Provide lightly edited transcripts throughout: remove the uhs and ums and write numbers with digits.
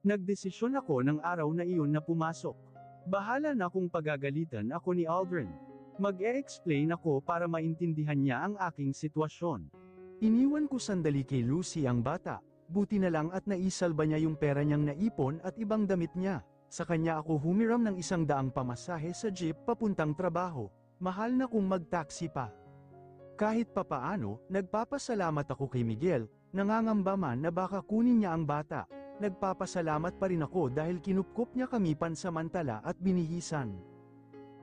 Nagdesisyon ako ng araw na iyon na pumasok. Bahala na kung pagagalitan ako ni Aldrin. Mag-e-explain ako para maintindihan niya ang aking sitwasyon. Iniwan ko sandali kay Lucy ang bata. Buti na lang at naisalba niya yung pera niyang naipon at ibang damit niya. Sa kanya ako humiram ng 100 pamasahe sa jeep papuntang trabaho. Mahal na kung mag-taxi pa. Kahit papaano, nagpapasalamat ako kay Miguel, nangangamba man na baka kunin niya ang bata. Nagpapasalamat pa rin ako dahil kinupkup niya kami pansamantala at binihisan.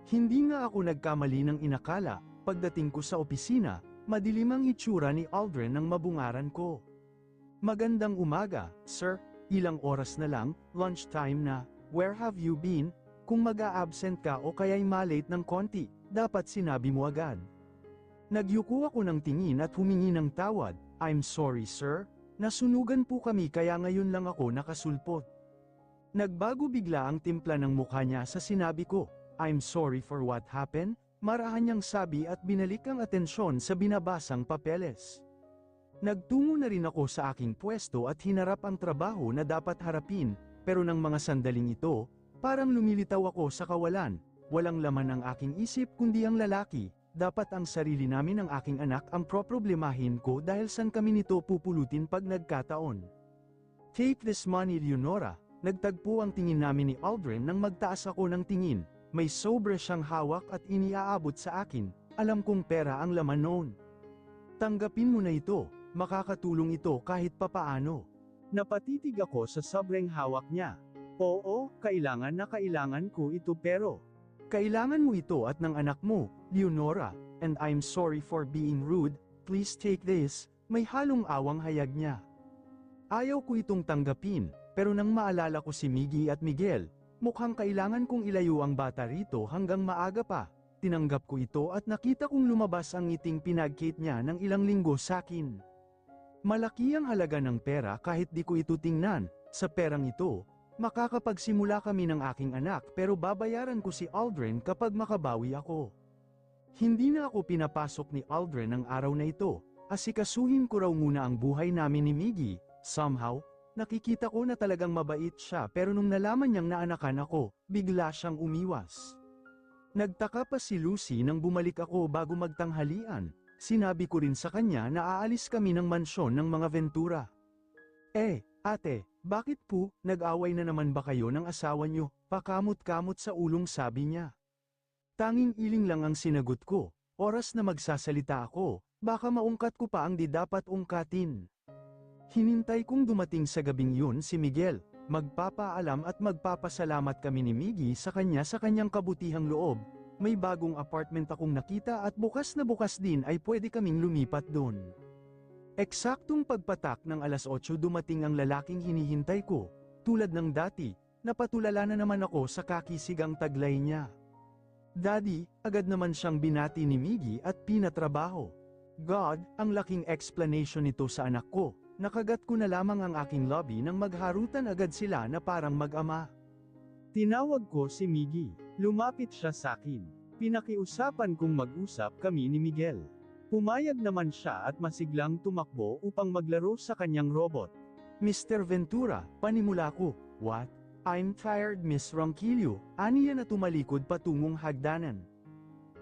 Hindi nga ako nagkamali ng inakala, pagdating ko sa opisina, madilim ang itsura ni Aldrin ng mabungaran ko. Magandang umaga, sir, ilang oras na lang, lunchtime na, where have you been? Kung mag-a-absent ka o kaya'y malate ng konti, dapat sinabi mo agad. Nagyuko ako ng tingin at humingi ng tawad, I'm sorry sir, nasunugan po kami kaya ngayon lang ako nakasulpot. Nagbago bigla ang timpla ng mukha niya sa sinabi ko, I'm sorry for what happened, marahan niyang sabi at binalik ang atensyon sa binabasang papeles. Nagtungo na rin ako sa aking pwesto at hinarap ang trabaho na dapat harapin, pero ng mga sandaling ito, parang lumilitaw ako sa kawalan, walang laman ang aking isip kundi ang lalaki, dapat ang sarili namin ng aking anak ang problemahin ko dahil saan kami nito pupulutin pag nagkataon. Take this money Leonora, nagtagpo ang tingin namin ni Aldrin nang magtaas ako ng tingin. May sobre siyang hawak at iniaabot sa akin, alam kong pera ang laman noon. Tanggapin mo na ito, makakatulong ito kahit papaano. Napatitig ako sa sobrang hawak niya. Oo, kailangan na kailangan ko ito pero. Kailangan mo ito at ng anak mo, Leonora, and I'm sorry for being rude, please take this, may halong awang hayag niya. Ayaw ko itong tanggapin, pero nang maalala ko si Miggy at Miguel, mukhang kailangan kong ilayo ang bata rito hanggang maaga pa. Tinanggap ko ito at nakita kong lumabas ang ngiting pinagkit niya ng ilang linggo sakin. Malaki ang halaga ng pera kahit di ko ito tingnan, sa perang ito, makakapagsimula kami ng aking anak pero babayaran ko si Aldrin kapag makabawi ako. Hindi na ako pinapasok ni Aldrin ang araw na ito, asikasuhin ko raw muna ang buhay namin ni Miggy, somehow, nakikita ko na talagang mabait siya pero nung nalaman niyang naanakan ako, bigla siyang umiwas. Nagtaka pa si Lucy nang bumalik ako bago magtanghalian, sinabi ko rin sa kanya na aalis kami ng mansyon ng mga Ventura. Ate, bakit po, nag-away na naman ba kayo ng asawa niyo, pakamot-kamot sa ulong sabi niya. Tanging iling lang ang sinagot ko, oras na magsasalita ako, baka maungkat ko pa ang di dapat ungkatin. Hinintay kong dumating sa gabing yun si Miguel, magpapaalam at magpapasalamat kami ni Miggy sa kanyang kabutihang loob, may bagong apartment akong nakita at bukas na bukas din ay pwede kaming lumipat doon. Eksaktong pagpatak ng 8:00 dumating ang lalaking hinihintay ko, tulad ng dati, napatulala na naman ako sa kakisigang taglay niya. Daddy, agad naman siyang binati ni Miggy at pinatrabaho. God, ang laking explanation nito sa anak ko. Nakagat ko na lamang ang aking lobby nang magharutan agad sila na parang mag-ama. Tinawag ko si Miggy. Lumapit siya sakin. Pinakiusapan kong mag-usap kami ni Miguel. Pumayag naman siya at masiglang tumakbo upang maglaro sa kanyang robot. Mr. Ventura, panimula ko. What? I'm tired Miss Ronquillo, aniya na tumalikod patungong hagdanan.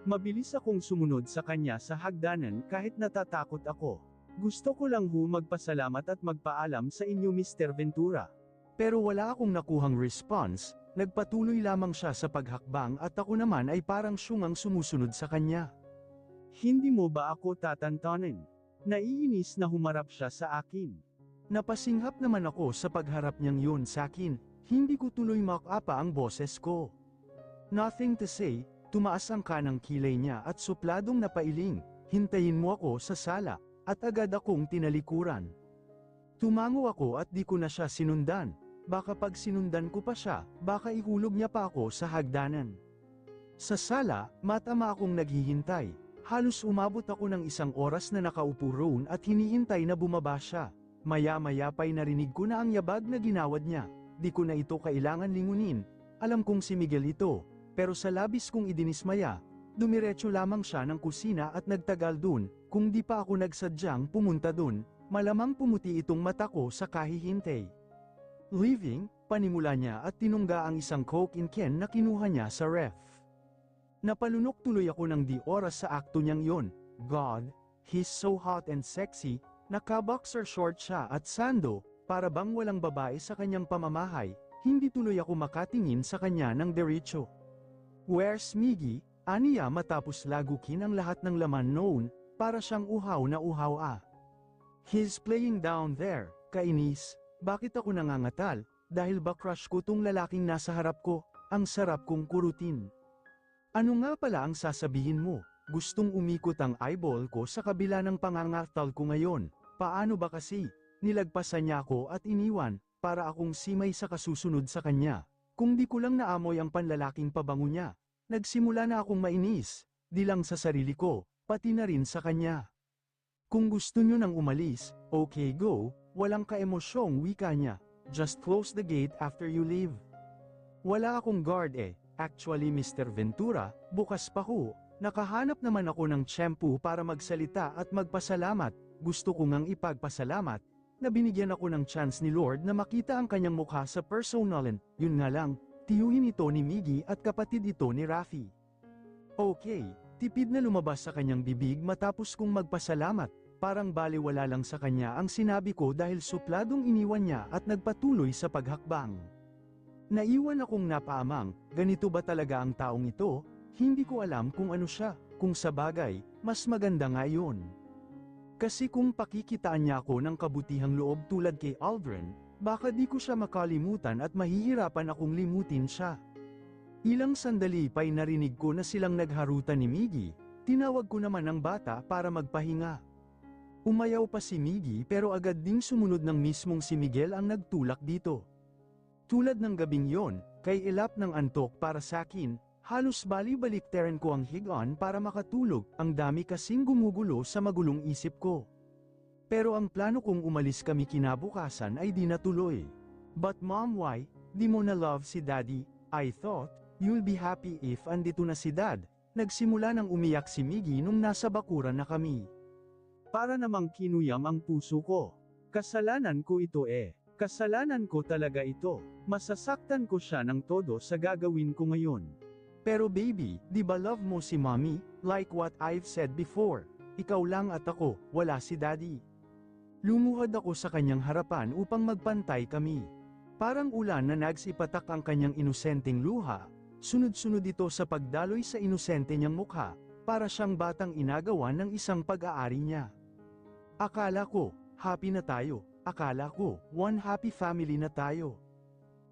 Mabilis akong sumunod sa kanya sa hagdanan kahit natatakot ako. Gusto ko lang magpasalamat at magpaalam sa inyo Mr. Ventura. Pero wala akong nakuhang response, nagpatuloy lamang siya sa paghakbang at ako naman ay parang siyungang sumusunod sa kanya. Hindi mo ba ako tatantanin? Naiinis na humarap siya sa akin. Napasinghap naman ako sa pagharap niyang yun sa akin, hindi ko tuloy makapa ang boses ko. Nothing to say, tumaas ang kanang kilay niya at supladong napailing, hintayin mo ako sa sala. At agad akong tinalikuran. Tumango ako at di ko na siya sinundan, baka pag sinundan ko pa siya, baka ihulog niya pa ako sa hagdanan. Sa sala, matama akong naghihintay, halos umabot ako ng 1 oras na nakaupo roon at hinihintay na bumaba siya. Maya-maya pa'y narinig ko na ang yabag na ginawad niya, di ko na ito kailangan lingunin, alam kong si Miguel ito, pero sa labis kong idinismaya, dumiretso lamang siya ng kusina at nagtagal dun. Kung di pa ako nagsadyang pumunta dun, malamang pumuti itong mata ko sa kahihintay. Leaving, Panimula niya at tinungga ang isang Coke in can na kinuha niya sa ref. Napalunok tuloy ako ng di oras sa akto niyang yon. God, he's so hot and sexy, naka-boxer short siya at sando, para bang walang babae sa kanyang pamamahay, hindi tuloy ako makatingin sa kanya ng derecho. Where's Miggy? Aniya matapos lagukin ang lahat ng laman noon, para siyang uhaw na uhaw. He's playing down there, kainis, bakit ako nangangatal, dahil ba crush ko tong lalaking nasa harap ko, ang sarap kong kurutin. Ano nga pala ang sasabihin mo? Gustong umikot ang eyeball ko sa kabila ng pangangatal ko ngayon. Paano ba kasi? Nilagpasan niya ako at iniwan, para akong simay sa kasusunod sa kanya. Kung di ko lang naamoy ang panlalaking pabango niya. Nagsimula na akong mainis, di lang sa sarili ko, pati na rin sa kanya. Kung gusto niyo nang umalis, okay go, walang kaemosyong wika niya. Just close the gate after you leave. Wala akong guard eh. Actually Mr. Ventura, bukas pa ho, nakahanap naman ako ng tiyempo para magsalita at magpasalamat, gusto ko ngang ipagpasalamat, na binigyan ako ng chance ni Lord na makita ang kanyang mukha sa personalan, yun nga lang, tiyuhin ito ni Miggy at kapatid ito ni Rafi. Okay, tipid na lumabas sa kanyang bibig matapos kong magpasalamat, parang baliwala lang sa kanya ang sinabi ko dahil supladong iniwan niya at nagpatuloy sa paghakbang. Naiwan akong napaamang, ganito ba talaga ang taong ito? Hindi ko alam kung ano siya, kung sa bagay, mas maganda nga yun. Kasi kung pakikitaan niya ako ng kabutihang loob tulad kay Aldrin, baka di ko siya makalimutan at mahihirapan akong limutin siya. Ilang sandali pa'y narinig ko na silang nagharutan ni Miggy, tinawag ko naman ang bata para magpahinga. Umayaw pa si Miggy pero agad ding sumunod ng mismong si Miguel ang nagtulak dito. Tulad ng gabing yon, kay ilap ng antok para sakin, halos bali-baliktaran ko ang higaan para makatulog, ang dami kasing gumugulo sa magulong isip ko. Pero ang plano kong umalis kami kinabukasan ay di natuloy. But mom why, di mo na love si daddy? I thought, you'll be happy if andito na si dad. Nagsimula nang umiyak si Miggy nung nasa bakuran na kami. Para namang kinuyam ang puso ko. Kasalanan ko ito eh. Kasalanan ko talaga ito. Masasaktan ko siya ng todo sa gagawin ko ngayon. Pero baby, di ba love mo si mommy? Like what I've said before. Ikaw lang at ako, wala si daddy. Lumuhad ako sa kanyang harapan upang magpantay kami. Parang ulan na nagsipatak ang kanyang inosenteng luha. Sunod-sunod ito sa pagdaloy sa inosente niyang mukha, para siyang batang inagawan ng isang pag-aari niya. Akala ko, happy na tayo. Akala ko, one happy family na tayo.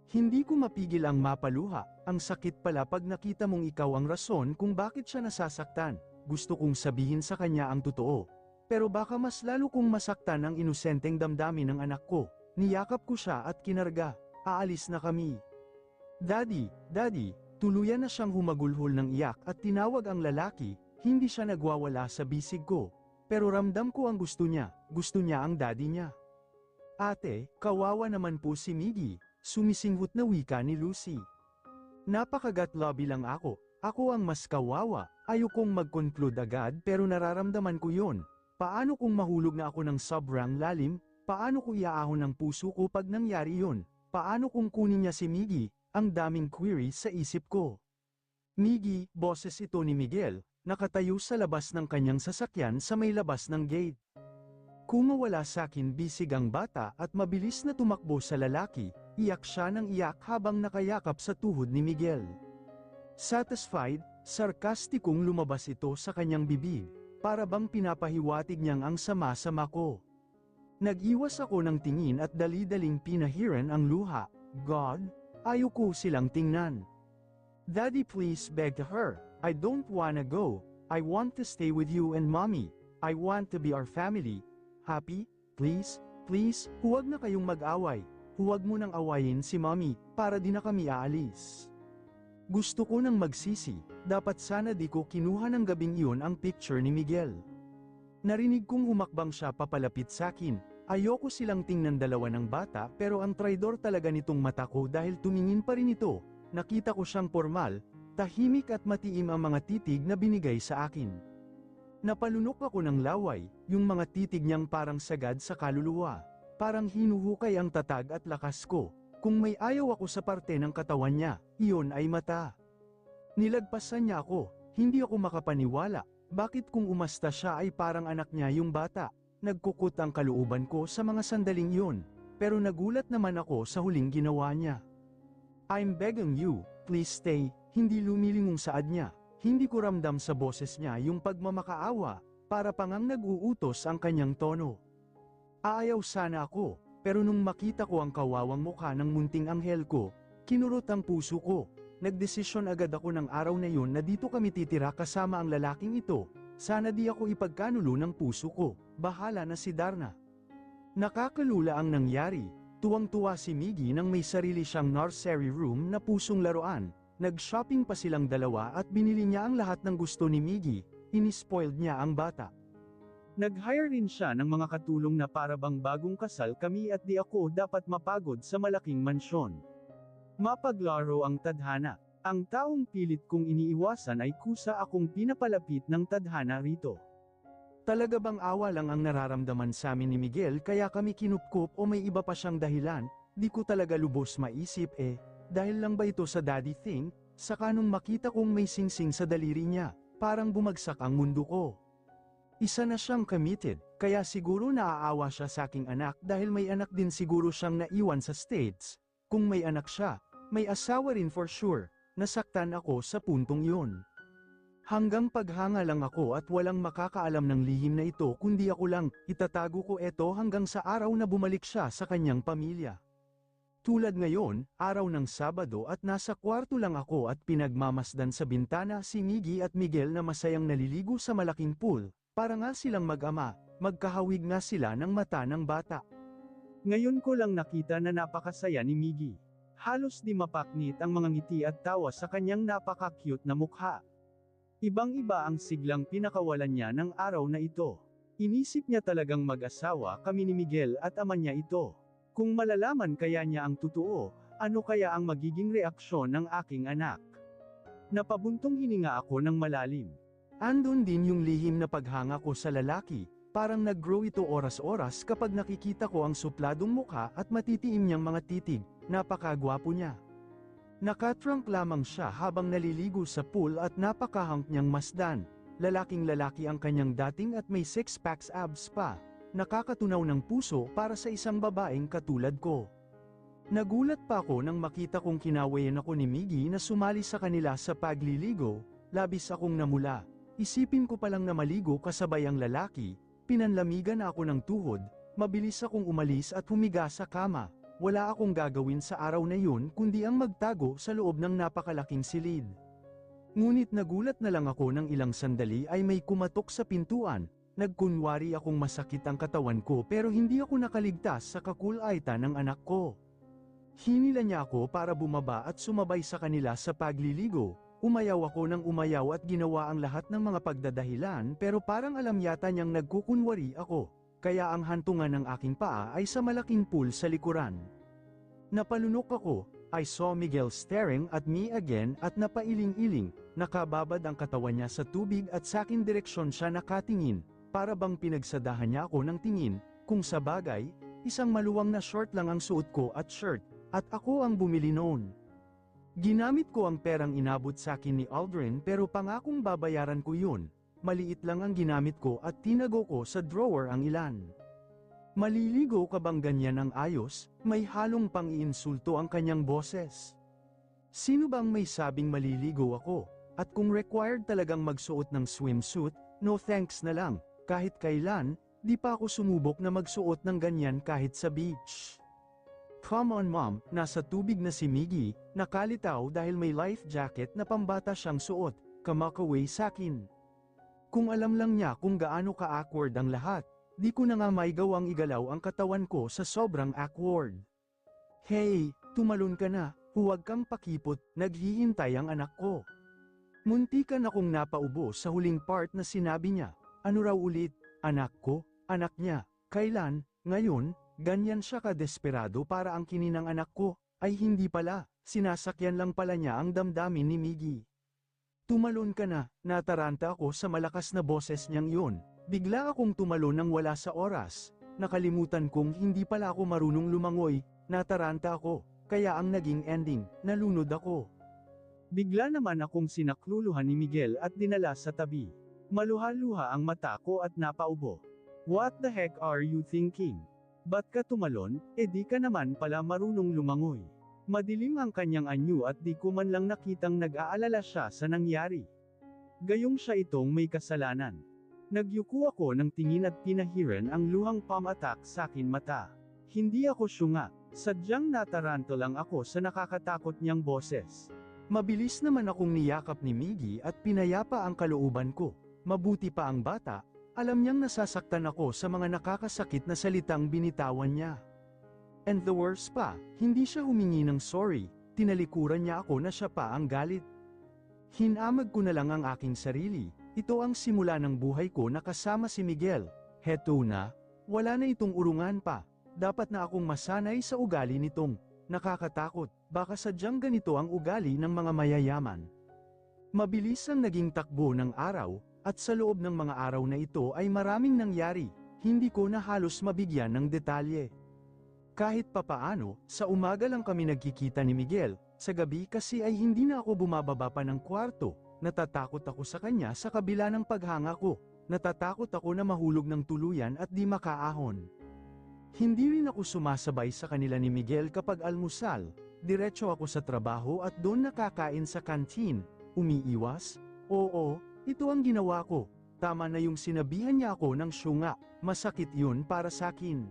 Hindi ko mapigil ang mapaluha, ang sakit pala pag nakita mong ikaw ang rason kung bakit siya nasasaktan. Gusto kong sabihin sa kanya ang totoo. Pero baka mas lalo kong masaktan ang inosenteng damdamin ng anak ko. Niyakap ko siya at kinarga. Aalis na kami. Daddy, tuluyan na siyang humagulhol ng iyak at tinawag ang lalaki, hindi siya nagwawala sa bisig ko. Pero ramdam ko ang gusto niya ang daddy niya. Ate, kawawa naman po si Miggy, sumisinghot na wika ni Lucy. Napakagatlabi lang ako ang mas kawawa, ayokong mag-conclude agad pero nararamdaman ko yon. Paano kung mahulog na ako ng sobrang lalim? Paano ko iaahon ng puso ko pag nangyari yon? Paano kung kunin niya si Miggy? Ang daming queries sa isip ko. Miggy, boses ito ni Miguel, nakatayo sa labas ng kanyang sasakyan sa may labas ng gate. Kumawala sa akin bisig ang bata at mabilis na tumakbo sa lalaki, iyak siya ng iyak habang nakayakap sa tuhod ni Miguel. Satisfied, sarkastikong lumabas ito sa kanyang bibig, para bang pinapahiwatig niyang ang sama-sama ko. Nag-iwas ako ng tingin at dali-daling pinahiran ang luha. God, ayoko silang tingnan. Daddy please beg to her, I don't wanna go, I want to stay with you and mommy, I want to be our family. Happy, please, huwag na kayong mag-away, huwag mo nang awayin si mommy, para di na kami aalis. Gusto ko nang magsisi, dapat sana di ko kinuha ng gabing iyon ang picture ni Miguel. Narinig kong humakbang siya papalapit sa akin, ayoko silang tingnan dalawa ng bata pero ang traidor talaga nitong mata ko dahil tumingin pa rin ito, nakita ko siyang formal, tahimik at matiim ang mga titig na binigay sa akin. Napalunok ako ng laway, yung mga titig niyang parang sagad sa kaluluwa. Parang hinuhukay ang tatag at lakas ko. Kung may ayaw ako sa parte ng katawan niya, iyon ay mata. Nilagpasan niya ako, hindi ako makapaniwala, bakit kung umasta siya ay parang anak niya yung bata. Nagkukot ang kalooban ko sa mga sandaling yun, pero nagulat naman ako sa huling ginawa niya. I'm begging you, please stay, hindi lumilingon saad niya, hindi ko ramdam sa boses niya yung pagmamakaawa, para pangang nag-uutos ang kanyang tono. Aayaw sana ako, pero nung makita ko ang kawawang mukha ng munting anghel ko, kinurot ang puso ko. Nagdesisyon agad ako ng araw na yun na dito kami titira kasama ang lalaking ito. Sana di ako ipagkanulo ng puso ko, bahala na si Darna. Nakakalula ang nangyari, tuwang-tuwa si Miggy nang may sarili siyang nursery room na pusong laruan. Nag-shopping pa silang dalawa at binili niya ang lahat ng gusto ni Miggy, inispoiled niya ang bata. Nag-hire rin siya ng mga katulong na parabang bagong kasal kami at di ako dapat mapagod sa malaking mansyon. Mapaglaro ang tadhana. Ang taong pilit kong iniiwasan ay kusa akong pinapalapit ng tadhana rito. Talaga bang awa lang ang nararamdaman sa amin ni Miguel kaya kami kinupkup o may iba pa siyang dahilan? Di ko talaga lubos maisip dahil lang ba ito sa daddy thing? Saka nung makita kong may singsing sa daliri niya, parang bumagsak ang mundo ko. Isa na siyang committed, kaya siguro naaawa siya sa aking anak dahil may anak din siguro siyang naiwan sa States. Kung may anak siya, may asawa rin for sure. Nasaktan ako sa puntong yun. Hanggang paghanga lang ako at walang makakaalam ng lihim na ito kundi ako lang, itatago ko ito hanggang sa araw na bumalik siya sa kanyang pamilya. Tulad ngayon, araw ng Sabado at nasa kwarto lang ako at pinagmamasdan sa bintana si Miggy at Miguel na masayang naliligo sa malaking pool. Para nga silang mag-ama, magkahawig nga sila ng mata ng bata. Ngayon ko lang nakita na napakasaya ni Miggy. Halos di mapaknit ang mga ngiti at tawa sa kanyang napaka-cute na mukha. Ibang-iba ang siglang pinakawalan niya ng araw na ito. Inisip niya talagang mag-asawa kami ni Miguel at ama niya ito. Kung malalaman kaya niya ang totoo, ano kaya ang magiging reaksyon ng aking anak? Napabuntong hininga ako ng malalim. Andun din yung lihim na paghanga ko sa lalaki, parang nag-grow ito oras-oras kapag nakikita ko ang supladong mukha at matitiim niyang mga titig, napakagwapo niya. Nakatrunk lamang siya habang naliligo sa pool at napakahunk niyang masdan, lalaking lalaki ang kanyang dating at may six-packs abs pa, nakakatunaw ng puso para sa isang babaeng katulad ko. Nagulat pa ako nang makita kong kinawayan ako ni Miggy na sumali sa kanila sa pagliligo, labis akong namula. Isipin ko palang na maligo kasabay ang lalaki, pinanlamigan ako ng tuhod, mabilis akong umalis at humiga sa kama. Wala akong gagawin sa araw na yun kundi ang magtago sa loob ng napakalaking silid. Ngunit nagulat na lang ako ng ilang sandali ay may kumatok sa pintuan. Nagkunwari akong masakit ang katawan ko pero hindi ako nakaligtas sa kakulaitan ng anak ko. Hinila niya ako para bumaba at sumabay sa kanila sa pagliligo. Umayaw ako ng umayaw at ginawa ang lahat ng mga pagdadahilan pero parang alam yata niyang nagkukunwari ako, kaya ang hantungan ng aking paa ay sa malaking pool sa likuran. Napalunok ako, I saw Miguel staring at me again at napailing-iling, nakababad ang katawan niya sa tubig at sa aking direksyon siya nakatingin, para bang pinagsadahan niya ako ng tingin, kung sa bagay, isang maluwang na short lang ang suot ko at shirt, at ako ang bumili noon. Ginamit ko ang perang inabot sa akin ni Aldrin pero pangakong babayaran ko yun, maliit lang ang ginamit ko at tinago ko sa drawer ang ilan. Maliligo ka bang ganyan ang ayos? May halong pang-iinsulto ang kanyang boses. Sino bang may sabing maliligo ako? At kung required talagang magsuot ng swimsuit, no thanks na lang, kahit kailan, di pa ako sumubok na magsuot ng ganyan kahit sa beach. Come on mom, nasa tubig na si Miggy, nakalitaw dahil may life jacket na pambata siyang suot, kamakaway sakin. Kung alam lang niya kung gaano ka-awkward ang lahat, di ko na nga maigawang igalaw ang katawan ko sa sobrang awkward. Hey, tumalon ka na, huwag kang pakipot, naghihintay ang anak ko. Muntikan akong napaubo sa huling part na sinabi niya, ano raw ulit, anak ko, anak niya, kailan, ngayon? Ganyan siya ka-desperado para ang kininang anak ko, ay hindi pala, sinasakyan lang pala niya ang damdamin ni Miggy. Tumalon ka na, nataranta ako sa malakas na boses niyang yun, bigla akong tumalon nang wala sa oras, nakalimutan kong hindi pala ako marunong lumangoy, nataranta ako, kaya ang naging ending, nalunod ako. Bigla naman akong sinakluluhan ni Miguel at dinala sa tabi. Maluha-luha ang mata ko at napaubo. What the heck are you thinking? Ba't ka tumalon, di ka naman pala marunong lumangoy. Madilim ang kanyang anyo at di ko man lang nakitang nag-aalala siya sa nangyari. Gayong siya itong may kasalanan. Nagyuko ako ng tingin at pinahiran ang luhang pamatak sa akin mata. Hindi ako syunga, sadyang natarantol lang ako sa nakakatakot niyang boses. Mabilis naman akong niyakap ni Miggy at pinayapa ang kalooban ko. Mabuti pa ang bata, alam niyang nasasaktan ako sa mga nakakasakit na salitang binitawan niya. And the worst pa, hindi siya humingi ng sorry, tinalikuran niya ako na siya pa ang galit. Hinamag ko na lang ang aking sarili, ito ang simula ng buhay ko na kasama si Miguel. Heto na, wala na itong urungan pa, dapat na akong masanay sa ugali nitong nakakatakot, baka sadyang ganito ang ugali ng mga mayayaman. Mabilis ang naging takbo ng araw, at sa loob ng mga araw na ito ay maraming nangyari, hindi ko na halos mabigyan ng detalye. Kahit papaano, sa umaga lang kami nagkikita ni Miguel, sa gabi kasi ay hindi na ako bumababa pa ng kwarto, natatakot ako sa kanya sa kabila ng paghanga ko, natatakot ako na mahulog ng tuluyan at di makaahon. Hindi rin ako sumasabay sa kanila ni Miguel kapag almusal, diretso ako sa trabaho at doon nakakain sa kantin, umiiwas? Oo, ito ang ginawa ko, tama na yung sinabihan niya ako ng syunga, masakit yun para sa akin.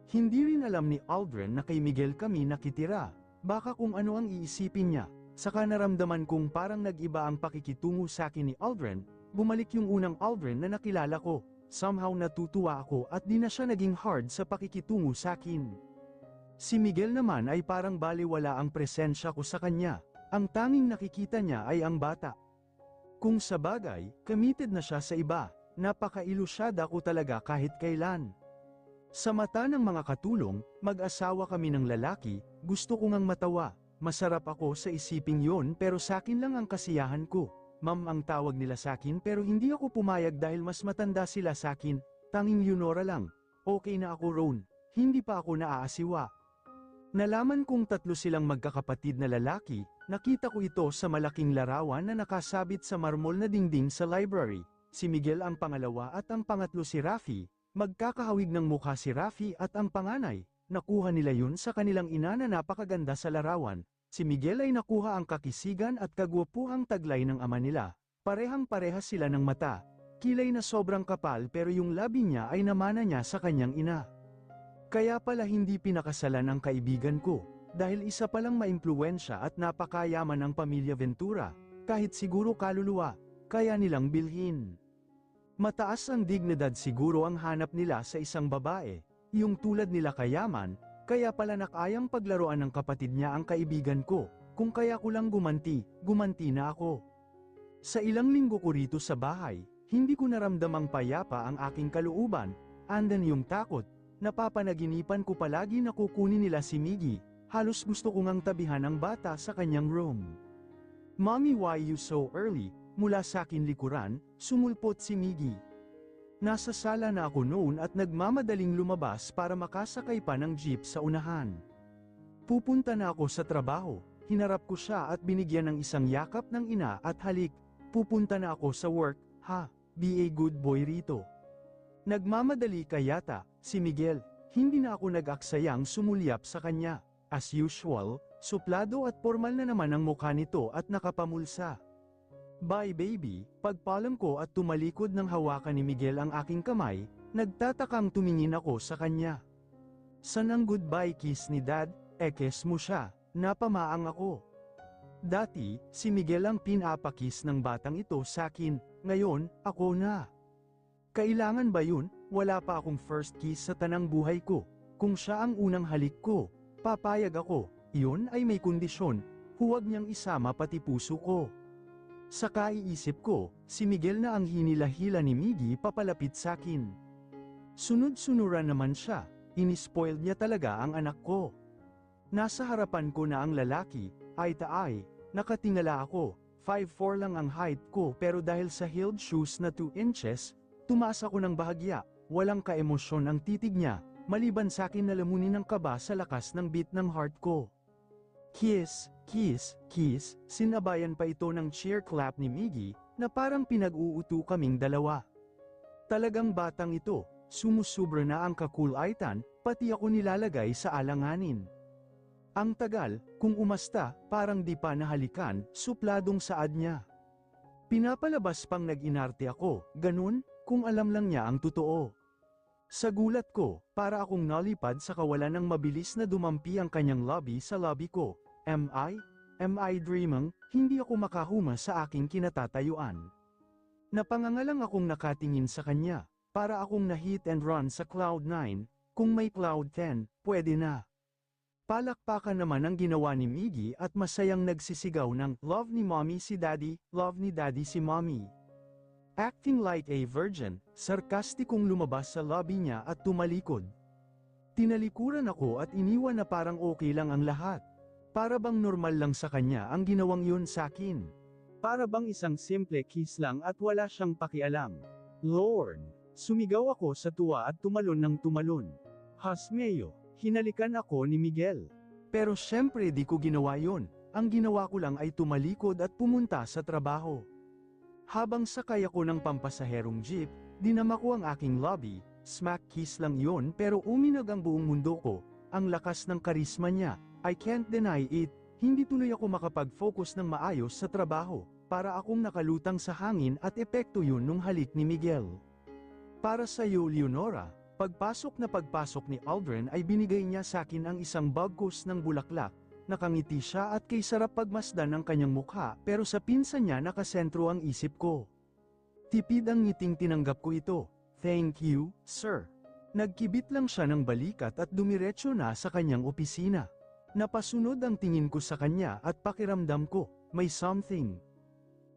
Hindi rin alam ni Aldrin na kay Miguel kami nakitira, baka kung ano ang iisipin niya, saka naramdaman kong parang nag-iba ang pakikitungo sa akin ni Aldrin, bumalik yung unang Aldrin na nakilala ko. Somehow natutuwa ako at di na siya naging hard sa pakikitungo sa akin. Si Miguel naman ay parang baliwala ang presensya ko sa kanya, ang tanging nakikita niya ay ang bata. Kung sa bagay, committed na siya sa iba, napaka-ilusyada ko talaga kahit kailan. Sa mata ng mga katulong, mag-asawa kami ng lalaki, gusto ko ngang matawa, masarap ako sa isiping yon pero sakin lang ang kasiyahan ko. Ma'am ang tawag nila sakin pero hindi ako pumayag dahil mas matanda sila sakin, tanging Leonora lang. Okay na ako Ron, hindi pa ako naaasiwa. Nalaman kong tatlo silang magkakapatid na lalaki, nakita ko ito sa malaking larawan na nakasabit sa marmol na dingding sa library. Si Miguel ang pangalawa at ang pangatlo si Rafi, magkakahawig ng mukha si Rafi at ang panganay, nakuha nila yun sa kanilang ina na napakaganda sa larawan. Si Miguel ay nakuha ang kakisigan at kagwapuhang taglay ng ama nila, parehang-parehas sila ng mata, kilay na sobrang kapal pero yung labi niya ay namana niya sa kanyang ina. Kaya pala hindi pinakasalan ang kaibigan ko, dahil isa palang maimpluwensya at napakayaman ang pamilya Ventura, kahit siguro kaluluwa, kaya nilang bilhin. Mataas ang dignidad siguro ang hanap nila sa isang babae, yung tulad nila kayaman, kaya pala nakayang paglaruan ng kapatid niya ang kaibigan ko, kung kaya ko lang gumanti na ako. Sa ilang linggo ko rito sa bahay, hindi ko naramdamang payapa ang aking kalooban, andan yung takot, napapanaginipan ko palagi na kukunin nila si Miggy, halos gusto ko ngang tabihan ang bata sa kanyang room. Mommy, why you so early? Mula sa akin likuran, sumulpot si Miggy. Nasa sala na ako noon at nagmamadaling lumabas para makasakay pa ng jeep sa unahan. Pupunta na ako sa trabaho, hinarap ko siya at binigyan ng isang yakap ng ina at halik, pupunta na ako sa work, ha, be a good boy rito. Nagmamadali ka yata, si Miguel, hindi na ako nag-aksayang sumulyap sa kanya. As usual, suplado at formal na naman ang mukha nito at nakapamulsa. Bye baby, pagpalam ko at tumalikod ng hawakan ni Miguel ang aking kamay, nagtatakang tumingin ako sa kanya. San ang goodbye kiss ni Dad, kiss mo siya, napamaang ako. Dati, si Miguel ang pinapakis ng batang ito sa akin, ngayon, ako na. Kailangan ba yun? Wala pa akong first kiss sa tanang buhay ko. Kung siya ang unang halik ko, papayag ako, iyon ay may kondisyon, huwag niyang isama pati puso ko. Sa kaiisip ko, si Miguel na ang hinila-hila ni Miggy papalapit sa akin. Sunod-sunuran naman siya, inispoiled niya talaga ang anak ko. Nasa harapan ko na ang lalaki, eye-to-eye, nakatingala ako, 5'4" lang ang height ko pero dahil sa heeled shoes na 2 inches, tumaas ako ng bahagya, walang kaemosyon ang titig niya, maliban sa akin na lamunin ng kaba sa lakas ng beat ng heart ko. Kiss, kiss, kiss, sinabayan pa ito ng cheer clap ni Miggy, na parang pinag-uuto kaming dalawa. Talagang batang ito, sumusubra na ang kakulaitan, pati ako nilalagay sa alanganin. Ang tagal, kung umasta, parang di pa nahalikan, supladong saad niya. Pinapalabas pang nag-inarte ako, ganun, kung alam lang niya ang totoo. Sa gulat ko, para akong nalipad sa kawalan ng mabilis na dumampi ang kanyang lobby sa lobby ko. Am I dreaming? Hindi ako makahuma sa aking kinatatayuan. Napangangalang akong nakatingin sa kanya, para akong na-hit and run sa Cloud 9, kung may Cloud 10, pwede na. Palakpakan naman ang ginawa ni Miggy at masayang nagsisigaw ng love ni mommy si daddy, love ni daddy si mommy. Acting like a virgin, sarkastikong lumabas sa lobby niya at tumalikod. Tinalikuran ako at iniwan na parang okay lang ang lahat. Para bang normal lang sa kanya ang ginawang yun sa akin. Para bang isang simple kiss lang at wala siyang pakialam. Lord! Sumigaw ako sa tuwa at tumalon ng tumalon. Hasmeyo, hinalikan ako ni Miguel. Pero syempre di ko ginawa yun, ang ginawa ko lang ay tumalikod at pumunta sa trabaho. Habang sakay ako ng pampasaherong jeep, dinama ko ang aking lobby, smack kiss lang yun pero uminag ang buong mundo ko, ang lakas ng karisma niya, I can't deny it, hindi tuloy ako makapag-focus ng maayos sa trabaho, para akong nakalutang sa hangin at epekto yun nung halik ni Miguel. Para sa iyo Leonora, pagpasok ni Aldrin ay binigay niya sa akin ang isang bagkos ng bulaklak, nakangiti siya at kay sarap pagmasdan ng kanyang mukha pero sa pinsan niya nakasentro ang isip ko. Tipid ang ngiting tinanggap ko ito, thank you, sir. Nagkibit lang siya ng balikat at dumiretso na sa kanyang opisina. Napasunod ang tingin ko sa kanya at pakiramdam ko, may something.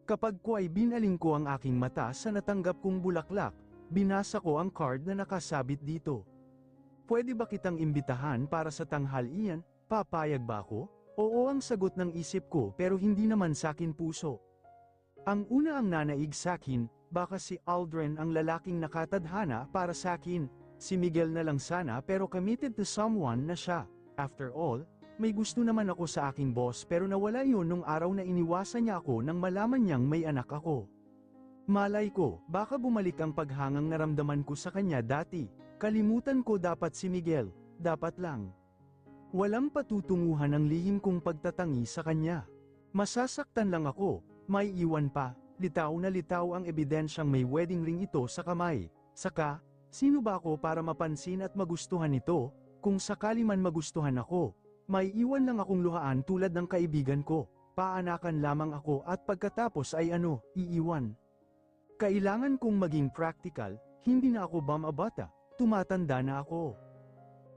Kapag ko ay binaling ko ang aking mata sa natanggap kong bulaklak, binasa ko ang card na nakasabit dito. Pwede ba kitang imbitahan para sa tanghalian? Papayag ba ako? Oo ang sagot ng isip ko pero hindi naman sakin puso. Ang una ang nanaig sakin, baka si Aldrin ang lalaking nakatadhana para sakin, si Miguel na lang sana pero committed to someone na siya. After all, may gusto naman ako sa aking boss pero nawala yun nung araw na iniwasan niya ako nang malaman niyang may anak ako. Malay ko, baka bumalik ang paghangang naramdaman ko sa kanya dati, kalimutan ko dapat si Miguel, dapat lang. Walang patutunguhan ang lihim kong pagtatangi sa kanya. Masasaktan lang ako, may iwan pa, litaw na litaw ang ebidensyang may wedding ring ito sa kamay. Saka, sino ba ako para mapansin at magustuhan ito, kung sakali man magustuhan ako? May iwan lang akong luhaan tulad ng kaibigan ko, paanakan lamang ako at pagkatapos ay iiwan. Kailangan kong maging practical, hindi na ako bata, tumatanda na ako.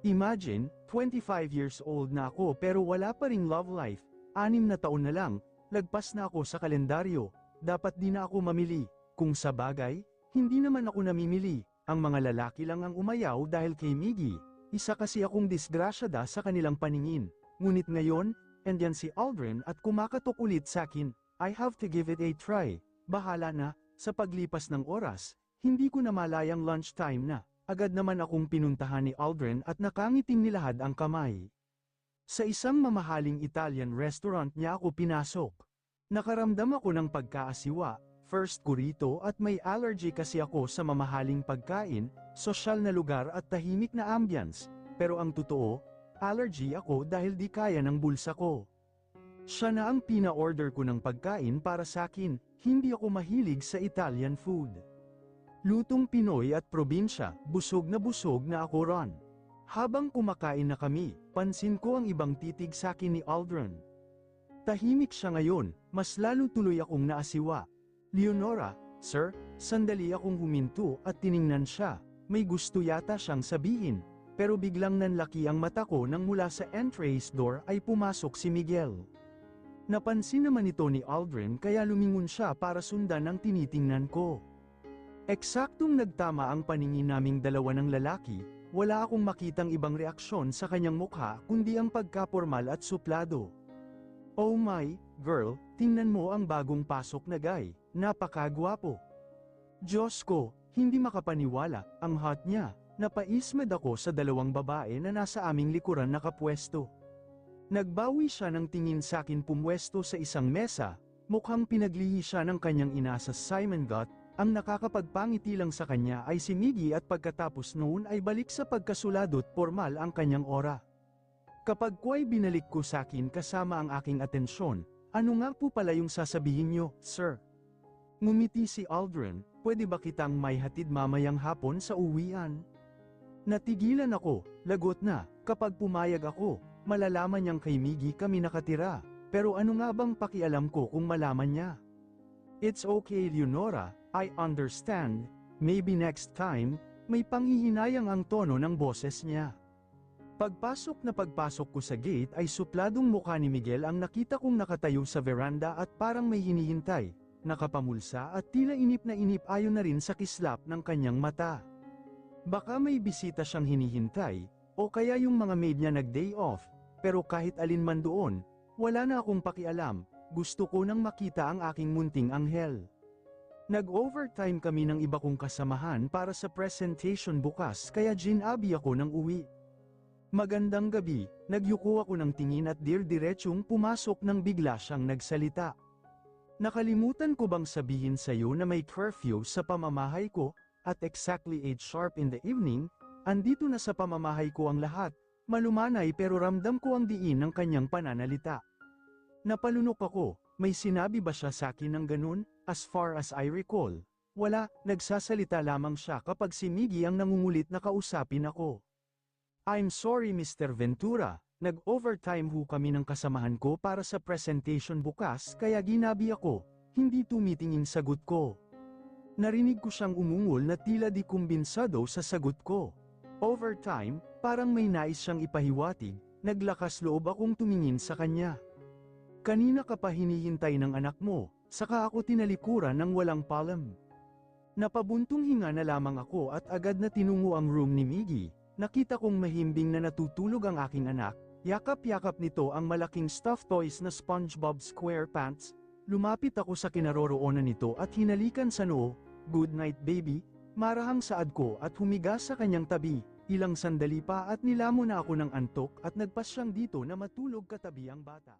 Imagine, 25 years old na ako pero wala pa ring love life, 6 na taon na lang, lagpas na ako sa kalendaryo, dapat di na ako mamili, kung sa bagay, hindi naman ako namimili, ang mga lalaki lang ang umayaw dahil kay Miggy. Isa kasi akong disgrasyada sa kanilang paningin, ngunit ngayon, andyan si Aldrin at kumakatok ulit sa akin, I have to give it a try, bahala na, sa paglipas ng oras, hindi ko na malayang lunchtime na, agad naman akong pinuntahan ni Aldrin at nakangiting nilahad ang kamay. Sa isang mamahaling Italian restaurant niya ako pinasok. Nakaramdam ako ng pagkaasiwa, first ko rito at may allergy kasi ako sa mamahaling pagkain, sosyal na lugar at tahimik na ambience, pero ang totoo, allergy ako dahil di kaya ng bulsa ko. Siya na ang pina-order ko ng pagkain para sa akin, hindi ako mahilig sa Italian food. Lutong Pinoy at probinsya, busog na ako ron. Habang kumakain na kami, pansin ko ang ibang titig sa akin ni Aldrin. Tahimik siya ngayon, mas lalo tuloy akong naasiwa. Leonora, sir, sandali akong huminto at tiningnan siya, may gusto yata siyang sabihin, pero biglang nanlaki ang mata ko nang mula sa entrance door ay pumasok si Miguel. Napansin naman ito ni Aldrin kaya lumingon siya para sundan ang tinitingnan ko. Eksaktong nagtama ang paningin naming dalawa ng lalaki, wala akong makitang ibang reaksyon sa kanyang mukha kundi ang pagkapormal at suplado. Oh my, girl, tingnan mo ang bagong pasok na guy, napakagwapo. Diyos ko, hindi makapaniwala, ang hot niya, napaismed ako sa dalawang babae na nasa aming likuran nakapwesto. Nagbawi siya ng tingin sa akin pumwesto sa isang mesa, mukhang pinaglihi siya ng kanyang ina sa Simon Gott, ang nakakapagpangiti lang sa kanya ay si Miggy at pagkatapos noon ay balik sa pagkasuladot formal ang kanyang aura. Kapag ko'y binalik ko sa akin kasama ang aking atensyon, ano nga po pala yung sasabihin niyo, sir? Ngumiti si Aldrin, pwede ba kitang may hatid mamayang hapon sa uwian? Natigilan ako, lagot na, kapag pumayag ako, malalaman niyang kay Miggy kami nakatira, pero ano nga bang pakialam ko kung malaman niya? It's okay Leonora, I understand, maybe next time, may panghihinayang ang tono ng boses niya. Pagpasok ko sa gate ay supladong mukha ni Miguel ang nakita kong nakatayo sa veranda at parang may hinihintay, nakapamulsa at tila inip na inip ayon na rin sa kislap ng kanyang mata. Baka may bisita siyang hinihintay, o kaya yung mga maid niya nag-day off, pero kahit alin man doon, wala na akong pakialam, gusto ko nang makita ang aking munting anghel. Nag-overtime kami ng iba kong kasamahan para sa presentation bukas kaya ginabi ako ng uwi. Magandang gabi, nagyuko ako ng tingin at diretsong pumasok nang bigla siyang nagsalita. Nakalimutan ko bang sabihin sa'yo na may curfew sa pamamahay ko, at exactly 8 sharp in the evening, andito na sa pamamahay ko ang lahat, malumanay pero ramdam ko ang diin ng kanyang pananalita. Napalunok ako, may sinabi ba siya sa akin ng ganun? As far as I recall, wala, nagsasalita lamang siya kapag si Miggy ang nangungulit na kausapin ako. I'm sorry Mr. Ventura, nag-overtime ho kami ng kasamahan ko para sa presentation bukas kaya ginabi ako, hindi tumitingin sagot ko. Narinig ko siyang umungol na tila di kumbinsado sa sagot ko. Overtime, parang may nais siyang ipahiwatig, naglakas loob akong tumingin sa kanya. Kanina ka pa hinihintay ng anak mo, saka ako tinalikuran ng walang palam. Napabuntong hinga na lamang ako at agad na tinungo ang room ni Miggy. Nakita kong mahimbing na natutulog ang aking anak, yakap-yakap nito ang malaking stuffed toys na SpongeBob SquarePants. Lumapit ako sa kinaroroonan nito at hinalikan sa noo, "Good night baby," marahang saad ko at humiga sa kanyang tabi. Ilang sandali pa at nilamon na ako ng antok at nagpasyang dito na matulog katabi ang bata.